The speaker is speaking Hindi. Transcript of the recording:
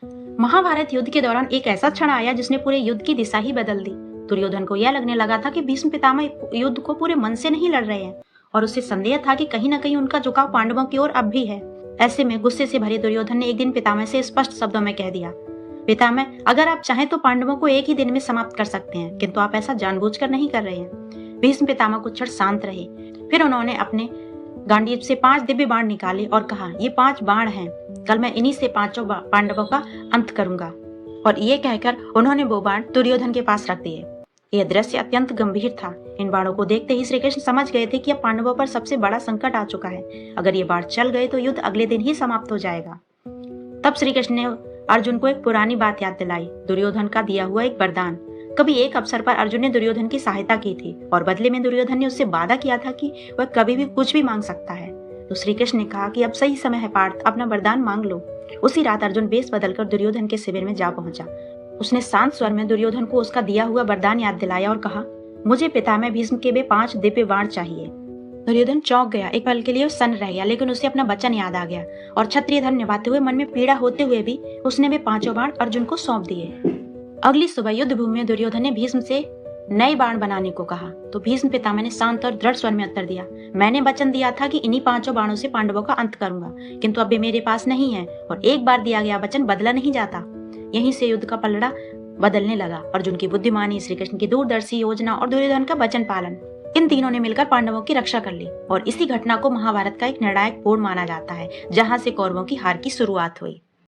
महाभारत युद्ध के दौरान एक ऐसा क्षण आया जिसने पूरे युद्ध की दिशा ही बदल दी। दुर्योधन को यह लगने लगा था कि भीष्म पितामह युद्ध को पूरे मन से नहीं लड़ रहे हैं और उसे संदेह था कि कहीं न कहीं उनका झुकाव पांडवों की ओर अब भी है। ऐसे में गुस्से से भरे दुर्योधन ने एक दिन पितामह से स्पष्ट शब्दों में कह दिया, पितामह, अगर आप चाहें तो पांडवों को एक ही दिन में समाप्त कर सकते हैं, किंतु आप ऐसा जानबूझकर नहीं कर रहे हैं। भीष्म पितामह कुछ क्षण शांत रहे, फिर उन्होंने अपने गांडीव से 5 दिव्य बाण निकाले और कहा, ये 5 बाण हैं, कल मैं इन्हीं से 5 पांडवों का अंत करूंगा। और ये कहकर उन्होंने वो बाण दुर्योधन के पास रख दिए। यह दृश्य अत्यंत गंभीर था। इन बाणों को देखते ही श्री कृष्ण समझ गए थे कि अब पांडवों पर सबसे बड़ा संकट आ चुका है। अगर ये बाण चल गए तो युद्ध अगले दिन ही समाप्त हो जाएगा। तब श्री कृष्ण ने अर्जुन को एक पुरानी बात याद दिलाई, दुर्योधन का दिया हुआ एक वरदान। कभी एक अवसर पर अर्जुन ने दुर्योधन की सहायता की थी और बदले में दुर्योधन ने उससे वादा किया था कि वह कभी भी कुछ भी मांग सकता है। तो श्री कृष्ण ने कहा कि अब सही समय है पार्थ, अपना वरदान मांग लो। उसी रात अर्जुन वेश बदलकर दुर्योधन के शिविर में जा पहुंचा। उसने शांत स्वर में दुर्योधन को उसका दिया हुआ वरदान याद दिलाया और कहा, मुझे पितामह भीष्म के वे 5 दिव्य बाण चाहिए। दुर्योधन चौंक गया, एक पल के लिए सन्न रह गया, लेकिन उसे अपना वचन याद आ गया और क्षत्रिय धर्म निभाते हुए मन में पीड़ा होते हुए भी उसने वे 5 बाण अर्जुन को सौंप दिए। अगली सुबह युद्ध भूमि में दुर्योधन ने भीष्म से नए बाण बनाने को कहा। तो भीष्म पितामह ने शांत और दृढ़ स्वर में उत्तर दिया, मैंने वचन दिया था कि इन्हीं 5 बाणों से पांडवों का अंत करूंगा, किंतु अब वे मेरे पास नहीं है और एक बार दिया गया वचन बदला नहीं जाता। यहीं से युद्ध का पलड़ा बदलने लगा। अर्जुन की बुद्धिमानी, श्री कृष्ण की दूरदर्शी योजना और दुर्योधन का वचन पालन, इन तीनों ने मिलकर पांडवों की रक्षा कर ली और इसी घटना को महाभारत का एक निर्णायक मोड़ माना जाता है, जहां से कौरवों की हार की शुरुआत हुई।